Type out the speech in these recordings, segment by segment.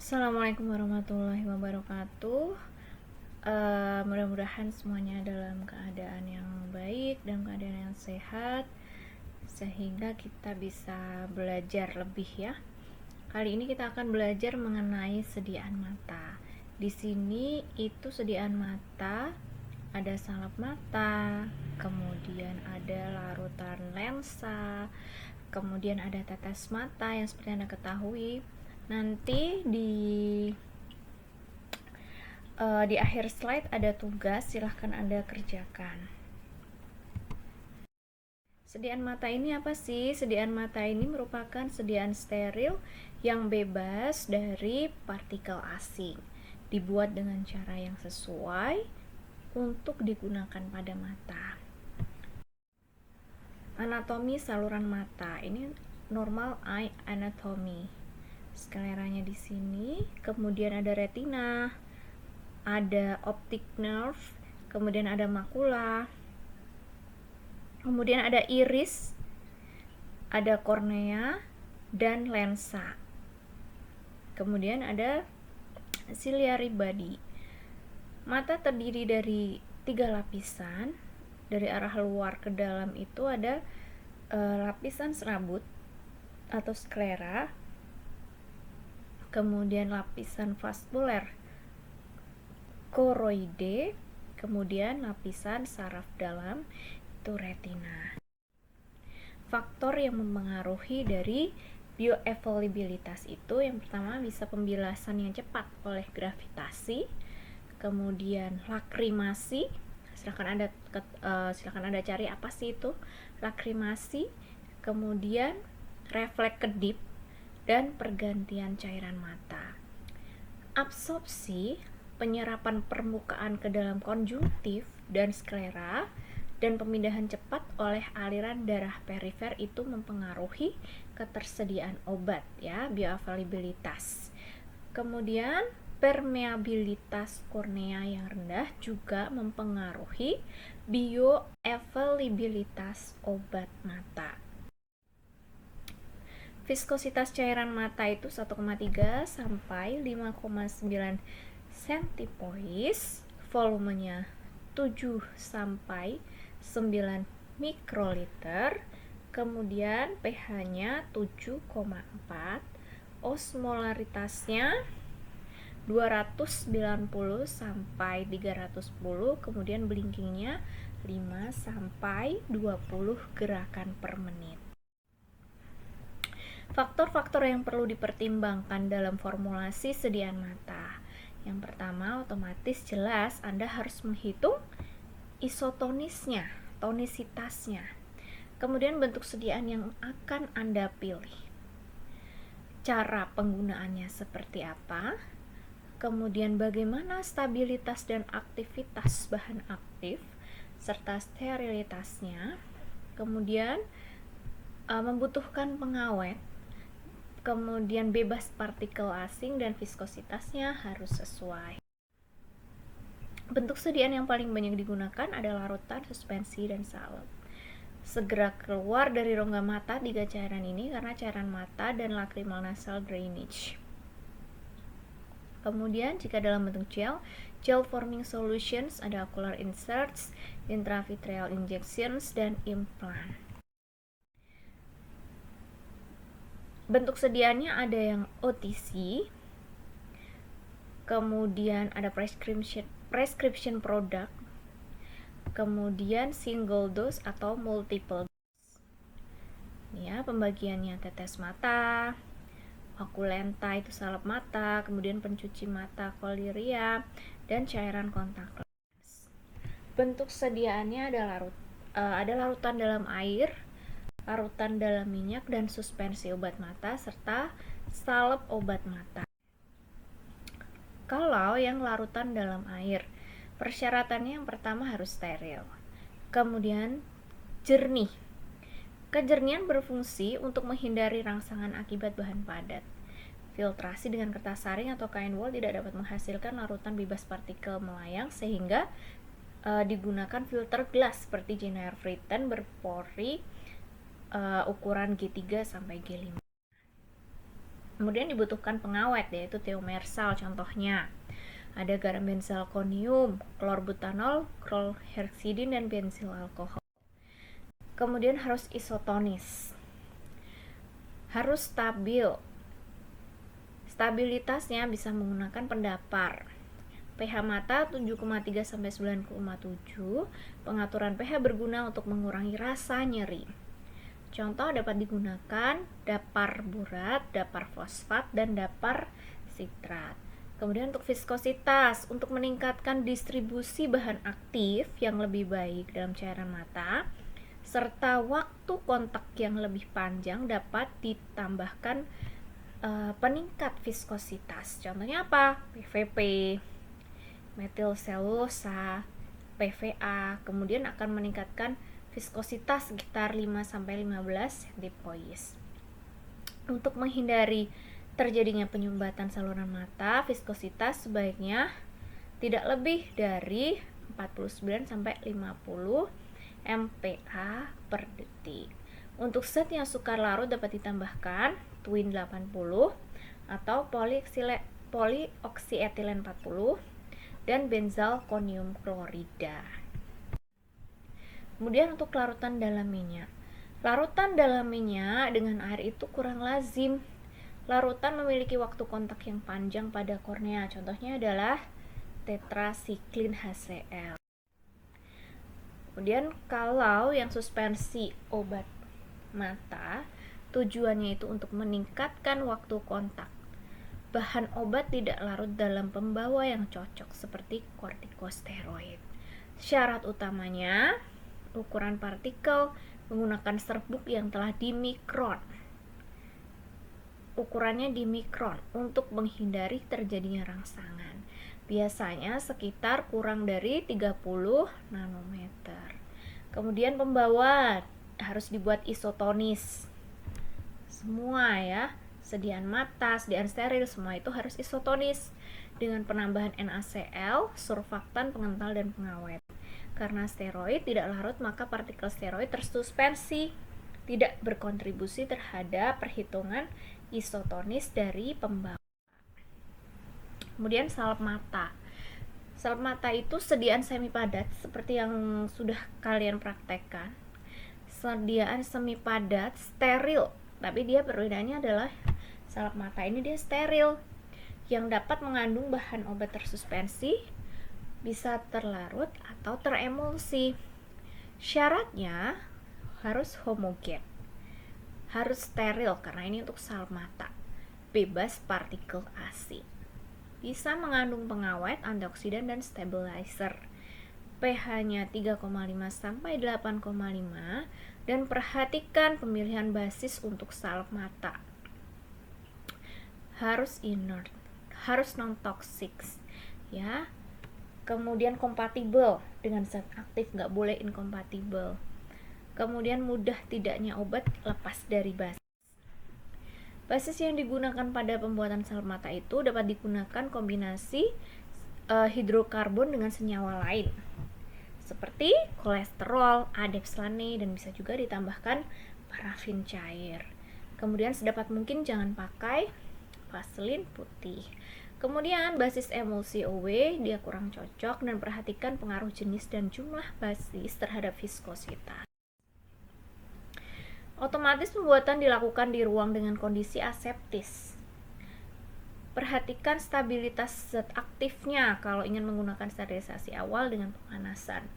Assalamualaikum warahmatullahi wabarakatuh. Mudah-mudahan semuanya dalam keadaan yang baik dan keadaan yang sehat, sehingga kita bisa belajar lebih ya. Kali ini kita akan belajar mengenai sediaan mata. Di sini itu sediaan mata ada salep mata, kemudian ada larutan lensa, kemudian ada tetes mata yang seperti Anda ketahui. Nanti di akhir slide ada tugas, silahkan Anda kerjakan. Sediaan mata ini apa sih? Sediaan mata ini merupakan sediaan steril yang bebas dari partikel asing, dibuat dengan cara yang sesuai untuk digunakan pada mata. Anatomi saluran mata ini normal eye anatomy. Skleranya di sini, kemudian ada retina, ada optic nerve, kemudian ada makula, kemudian ada iris, ada kornea, dan lensa. Kemudian ada ciliary body. Mata terdiri dari 3 lapisan. Dari arah luar ke dalam itu ada lapisan serabut atau sklera, kemudian lapisan vaskuler koroide, kemudian lapisan saraf dalam itu retina. Faktor yang mempengaruhi dari bioavailabilitas itu yang pertama bisa pembilasan yang cepat oleh gravitasi, kemudian lakrimasi. Silakan Anda cari apa sih itu lakrimasi, kemudian refleks kedip, dan pergantian cairan mata. Absorpsi, penyerapan permukaan ke dalam konjungtif dan sklera, dan pemindahan cepat oleh aliran darah perifer itu mempengaruhi ketersediaan obat ya, bioavailabilitas. Kemudian permeabilitas kornea yang rendah juga mempengaruhi bioavailabilitas obat mata. Viskositas cairan mata itu 1,3 sampai 5,9 centipoise, volumenya 7 sampai 9 mikroliter, kemudian pH-nya 7,4, osmolaritasnya 290 sampai 310, kemudian blinkingnya 5 sampai 20 gerakan per menit. Faktor-faktor yang perlu dipertimbangkan dalam formulasi sediaan mata. Yang pertama, otomatis jelas Anda harus menghitung isotonisnya, tonisitasnya. Kemudian bentuk sediaan yang akan Anda pilih. Cara penggunaannya seperti apa? Kemudian bagaimana stabilitas dan aktivitas bahan aktif serta sterilitasnya. Kemudian membutuhkan pengawet, kemudian bebas partikel asing, dan viskositasnya harus sesuai. Bentuk sediaan yang paling banyak digunakan adalah larutan, suspensi, dan salep. Segera keluar dari rongga mata 3 cairan ini karena cairan mata dan lacrimal nasal drainage. Kemudian jika dalam bentuk gel forming solutions, ada ocular inserts, intravitreal injections, dan implant. Bentuk sediaannya ada yang OTC, kemudian ada prescription product, kemudian single dose atau multiple dose. Ya, pembagiannya tetes mata, okulenta itu salep mata, kemudian pencuci mata koliria, dan cairan kontak lens. Bentuk sediaannya ada larutan dalam air, larutan dalam minyak, dan suspensi obat mata, serta salep obat mata. Kalau yang larutan dalam air, persyaratannya yang pertama harus steril, kemudian jernih. Kejernihan berfungsi untuk menghindari rangsangan akibat bahan padat. Filtrasi dengan kertas saring atau kain wol tidak dapat menghasilkan larutan bebas partikel melayang, sehingga digunakan filter gelas seperti Jenner Fritten berpori ukuran G3 sampai G5. Kemudian dibutuhkan pengawet, yaitu thiomersal contohnya. Ada garam benzalkonium, klorbutanol, klorhexidin, dan bensil alkohol. Kemudian harus isotonis. Harus stabil. Stabilitasnya bisa menggunakan pendapar. pH mata 7,3 sampai 9,7. Pengaturan pH berguna untuk mengurangi rasa nyeri. Contoh dapat digunakan dapar borat, dapar fosfat, dan dapar sitrat. Kemudian untuk viskositas, untuk meningkatkan distribusi bahan aktif yang lebih baik dalam cairan mata, serta waktu kontak yang lebih panjang dapat ditambahkan peningkat viskositas. Contohnya apa? PVP, metil selulosa, PVA, kemudian akan meningkatkan viskositas sekitar 5-15 centipoise. Untuk menghindari terjadinya penyumbatan saluran mata, viskositas sebaiknya tidak lebih dari 49-50 mPa per detik. Untuk zat yang sukar larut dapat ditambahkan Twin 80 atau polioksietilen 40 dan benzalkonium klorida. Kemudian untuk larutan dalam minyak. Larutan dalam minyak dengan air itu kurang lazim. Larutan memiliki waktu kontak yang panjang pada kornea. Contohnya adalah tetrasiklin HCl. Kemudian kalau yang suspensi obat mata, tujuannya itu untuk meningkatkan waktu kontak. Bahan obat tidak larut dalam pembawa yang cocok seperti kortikosteroid. Syarat utamanya ukuran partikel menggunakan serbuk yang telah dimikron. Ukurannya di mikron untuk menghindari terjadinya rangsangan. Biasanya sekitar kurang dari 30 nanometer. Kemudian pembawa harus dibuat isotonis. Semua ya, sediaan mata, sediaan steril, semua itu harus isotonis dengan penambahan NaCl, surfaktan, pengental, dan pengawet. Karena steroid tidak larut, maka partikel steroid tersuspensi, tidak berkontribusi terhadap perhitungan isotonis dari pembawa. Kemudian salep mata. Salep mata itu sediaan semi padat seperti yang sudah kalian praktekkan. Sediaan semi padat steril, tapi dia perbedaannya adalah salep mata ini dia steril, yang dapat mengandung bahan obat tersuspensi, bisa terlarut atau teremulsi. Syaratnya harus homogen, harus steril karena ini untuk salep mata, bebas partikel asin, bisa mengandung pengawet, antioksidan, dan stabilizer. pH-nya 3,5 sampai 8,5 dan perhatikan pemilihan basis untuk salep mata. Harus inert, harus non-toxic ya. Kemudian kompatibel dengan zat aktif, nggak boleh inkompatibel. Kemudian mudah tidaknya obat lepas dari basis. Basis yang digunakan pada pembuatan salep mata itu dapat digunakan kombinasi hidrokarbon dengan senyawa lain seperti kolesterol, adepslane, dan bisa juga ditambahkan parafin cair. Kemudian sedapat mungkin jangan pakai vaselin putih. Kemudian basis emulsi OW dia kurang cocok, dan perhatikan pengaruh jenis dan jumlah basis terhadap viskositas. Otomatis pembuatan dilakukan di ruang dengan kondisi aseptis. Perhatikan stabilitas zat aktifnya kalau ingin menggunakan sterilisasi awal dengan pemanasan.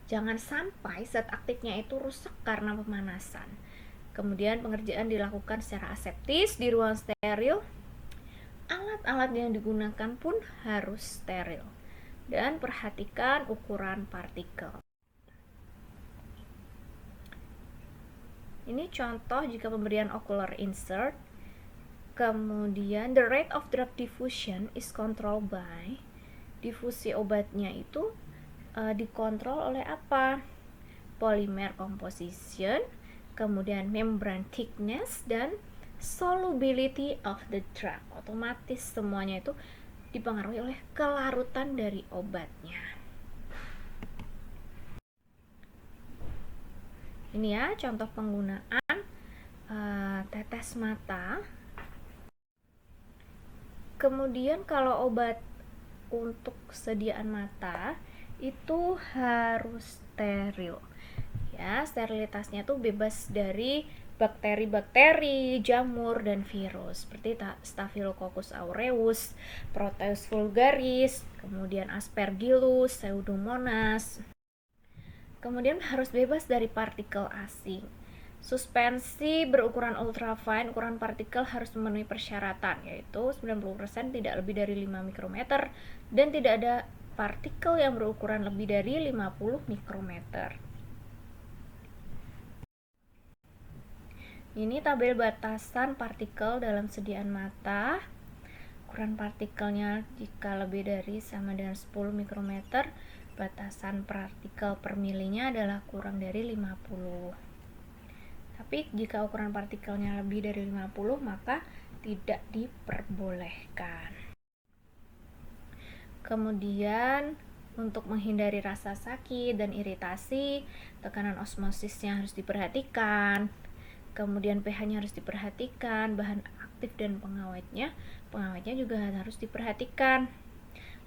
Jangan sampai zat aktifnya itu rusak karena pemanasan. Kemudian pengerjaan dilakukan secara aseptis di ruang steril. Alat-alat yang digunakan pun harus steril. Dan perhatikan ukuran partikel. Ini contoh jika pemberian ocular insert. Kemudian the rate of drug diffusion is controlled by, difusi obatnya itu dikontrol oleh apa? Polymer composition, kemudian membrane thickness, dan solubility of the drug. Otomatis semuanya itu dipengaruhi oleh kelarutan dari obatnya. Ini ya contoh penggunaan tetes mata Kemudian kalau obat untuk sediaan mata itu harus steril. Ya, sterilitasnya tuh bebas dari bakteri-bakteri, jamur, dan virus seperti Staphylococcus aureus, Proteus vulgaris, kemudian Aspergillus, Pseudomonas. Kemudian harus bebas dari partikel asing. Suspensi berukuran ultrafine, ukuran partikel harus memenuhi persyaratan, yaitu 90% tidak lebih dari 5 mikrometer dan tidak ada partikel yang berukuran lebih dari 50 mikrometer. Ini tabel batasan partikel dalam sediaan mata. Ukuran partikelnya jika lebih dari sama dengan 10 mikrometer, batasan partikel per milinya adalah kurang dari 50. Tapi jika ukuran partikelnya lebih dari 50, maka tidak diperbolehkan. Kemudian untuk menghindari rasa sakit dan iritasi, tekanan osmosisnya harus diperhatikan. Kemudian pH-nya harus diperhatikan, bahan aktif dan pengawetnya juga harus diperhatikan.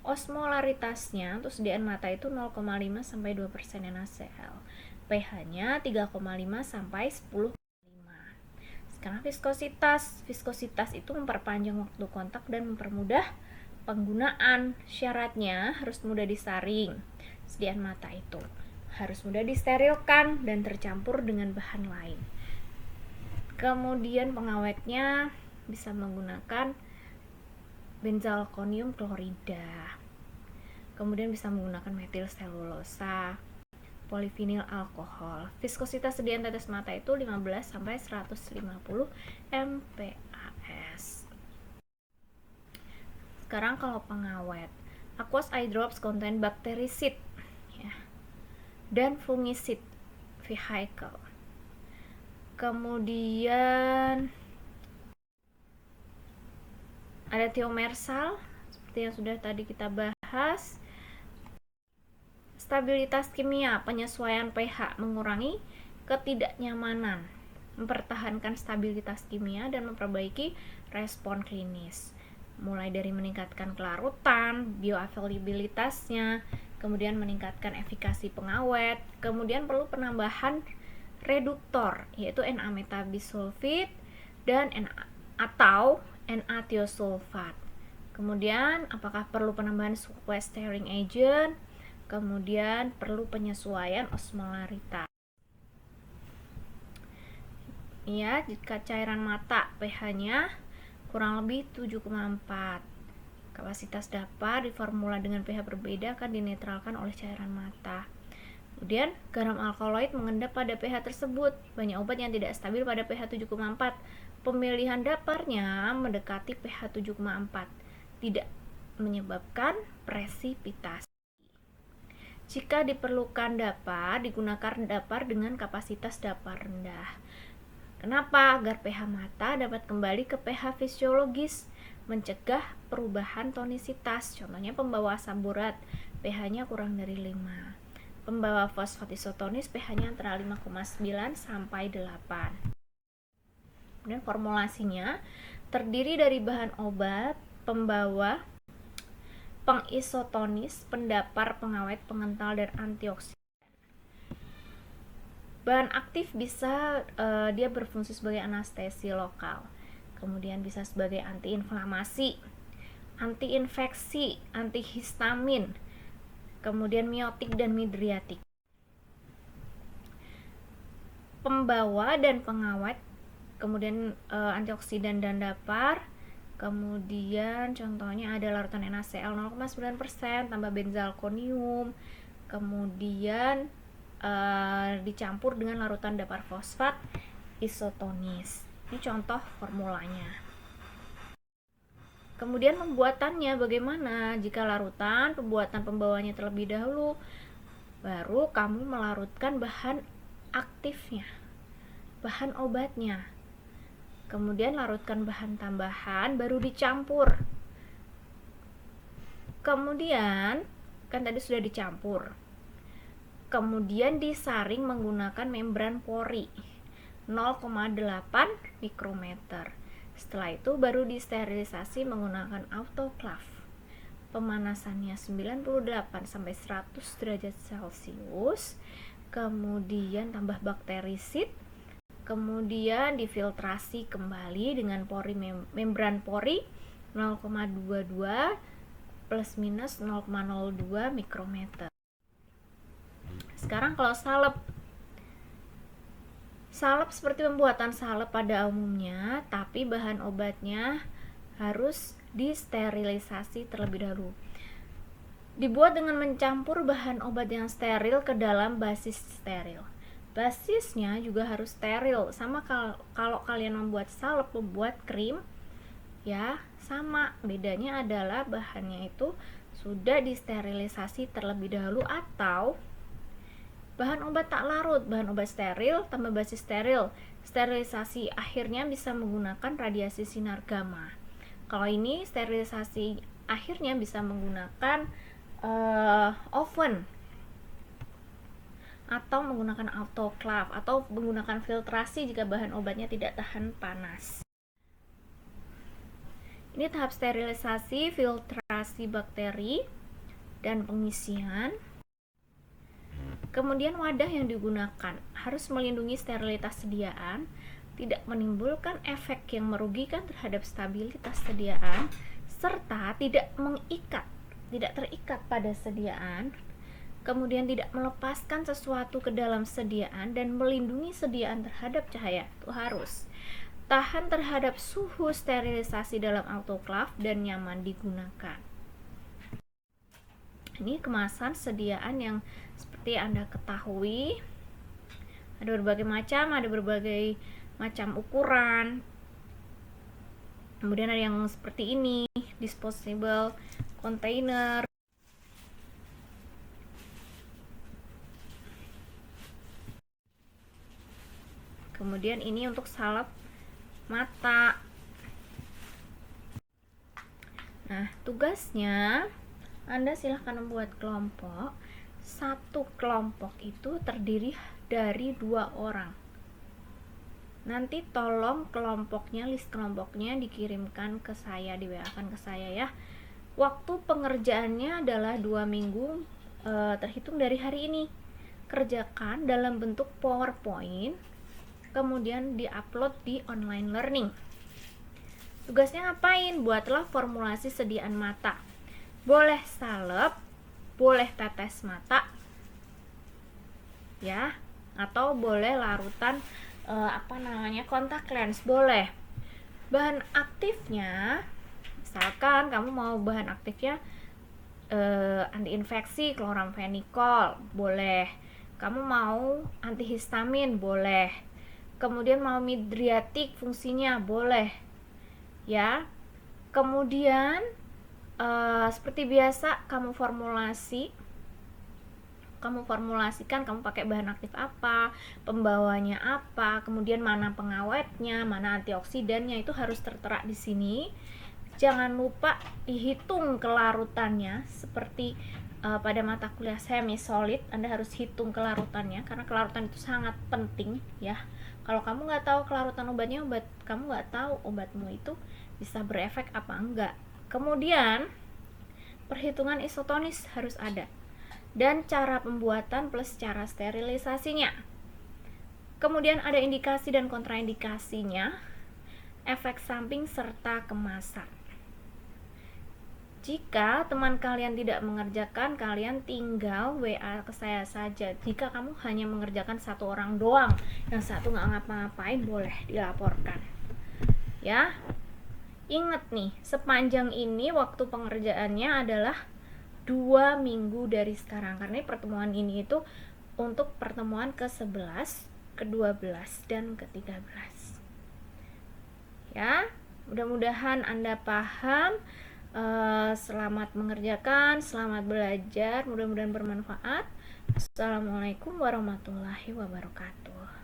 Osmolaritasnya untuk sediaan mata itu 0,5 sampai 2% NaCl. pH-nya 3,5 sampai 10,5. Sekarang viskositas. Viskositas itu memperpanjang waktu kontak dan mempermudah penggunaan. Syaratnya harus mudah disaring. Sediaan mata itu harus mudah disterilkan dan tercampur dengan bahan lain. Kemudian pengawetnya bisa menggunakan benzalkonium klorida. Kemudian bisa menggunakan metil selulosa, polivinil alkohol. Viskositas sediaan tetes mata itu 15 sampai 150 mPa/s. Sekarang kalau pengawet, aqueous eye drops contain bactericide ya, dan fungicide vehicle. Kemudian ada thiomersal seperti yang sudah tadi kita bahas. Stabilitas kimia, penyesuaian pH, mengurangi ketidaknyamanan, mempertahankan stabilitas kimia dan memperbaiki respon klinis. Mulai dari meningkatkan kelarutan, bioavailabilitasnya, kemudian meningkatkan efikasi pengawet, kemudian perlu penambahan reduktor yaitu Na-metabisulfit dan atau Na-tiosulfat. Kemudian apakah perlu penambahan sequestering agent? Kemudian perlu penyesuaian osmolaritas. Ya, jika cairan mata pH-nya kurang lebih 7,4. Kapasitas dapar di formula dengan pH berbeda akan dinetralkan oleh cairan mata. Kemudian garam alkaloid mengendap pada pH tersebut. Banyak obat yang tidak stabil pada pH 7,4. Pemilihan daparnya mendekati pH 7,4. Tidak menyebabkan presipitasi. Jika diperlukan dapar, digunakan dapar dengan kapasitas dapar rendah. Kenapa? Agar pH mata dapat kembali ke pH fisiologis, mencegah perubahan tonisitas. Contohnya pembawa asam borat, pH-nya kurang dari 5. Pembawa fosfat isotonis, pH-nya antara 5,9 sampai 8. Kemudian formulasinya terdiri dari bahan obat, pembawa, pengisotonis, pendapar, pengawet, pengental, dan antioksidan. Bahan aktif bisa dia berfungsi sebagai anestesi lokal, kemudian bisa sebagai antiinflamasi, antiinfeksi, antihistamin, kemudian miotik dan midriatik. Pembawa dan pengawet, kemudian antioksidan dan dapar. Kemudian contohnya ada larutan NaCl 0,9% tambah benzalkonium, kemudian dicampur dengan larutan dapar fosfat isotonis. Ini contoh formulanya. Kemudian pembuatannya bagaimana? Jika larutan, pembuatan pembawanya terlebih dahulu, baru kamu melarutkan bahan aktifnya, bahan obatnya. Kemudian larutkan bahan tambahan, baru dicampur. Kemudian, kan tadi sudah dicampur. Kemudian disaring menggunakan membran pori 0,8 mikrometer. Setelah itu baru disterilisasi menggunakan autoclave. Pemanasannya 98 sampai 100 derajat Celcius. Kemudian tambah bakterisid, kemudian difiltrasi kembali dengan membran pori 0,22 plus minus 0,02 mikrometer. Sekarang kalau salep seperti pembuatan salep pada umumnya, tapi bahan obatnya harus disterilisasi terlebih dahulu. Dibuat dengan mencampur bahan obat yang steril ke dalam basis steril. Basisnya juga harus steril. Sama kalau kalian membuat salep, membuat krim, ya sama. Bedanya adalah bahannya itu sudah disterilisasi terlebih dahulu, atau bahan obat tak larut, bahan obat steril tambah basis steril. Sterilisasi akhirnya bisa menggunakan radiasi sinar gamma. Kalau ini sterilisasi akhirnya bisa menggunakan oven atau menggunakan autoclave atau menggunakan filtrasi jika bahan obatnya tidak tahan panas. Ini tahap sterilisasi, filtrasi bakteri dan pengisian. Kemudian wadah yang digunakan harus melindungi sterilitas sediaan, tidak menimbulkan efek yang merugikan terhadap stabilitas sediaan, serta tidak terikat pada sediaan, kemudian tidak melepaskan sesuatu ke dalam sediaan, dan melindungi sediaan terhadap cahaya. Itu harus tahan terhadap suhu sterilisasi dalam autoclave dan nyaman digunakan. Ini kemasan sediaan yang seperti Anda ketahui, ada berbagai macam ukuran. Kemudian ada yang seperti ini, disposable container. Kemudian ini untuk salep mata. Nah, tugasnya Anda silahkan membuat kelompok. Satu kelompok itu terdiri dari 2 orang. Nanti tolong list kelompoknya dikirimkan ke saya, di WA-kan ke saya ya. Waktu pengerjaannya adalah 2 minggu terhitung dari hari ini. Kerjakan dalam bentuk PowerPoint, kemudian diupload di online learning. Tugasnya ngapain? Buatlah formulasi sediaan mata. Boleh salep, boleh tetes mata, ya, atau boleh larutan kontak lens, boleh. Bahan aktifnya, misalkan kamu mau bahan aktifnya antiinfeksi, kloramfenikol, boleh. Kamu mau antihistamin, boleh. Kemudian mau midriatik fungsinya, boleh. Ya. Kemudian seperti biasa kamu formulasikan kamu pakai bahan aktif apa, pembawanya apa, kemudian mana pengawetnya, mana antioksidannya, itu harus tertera di sini. Jangan lupa dihitung kelarutannya, seperti pada mata kuliah semi solid Anda harus hitung kelarutannya, karena kelarutan itu sangat penting ya. Kalau kamu nggak tahu kelarutan obatnya, kamu nggak tahu obatmu itu bisa berefek apa enggak. Kemudian perhitungan isotonis harus ada, dan cara pembuatan plus cara sterilisasinya. Kemudian ada indikasi dan kontraindikasinya, efek samping serta kemasan. Jika teman kalian tidak mengerjakan, kalian tinggal WA ke saya saja. Jika kamu hanya mengerjakan 1 orang doang, yang satu nggak ngapa-ngapain, boleh dilaporkan ya. Ingat nih, sepanjang ini waktu pengerjaannya adalah 2 minggu dari sekarang, karena pertemuan ini itu untuk pertemuan ke-11, ke-12, dan ke-13 ya. Mudah-mudahan Anda paham. Selamat mengerjakan, selamat belajar, mudah-mudahan bermanfaat. Assalamualaikum warahmatullahi wabarakatuh.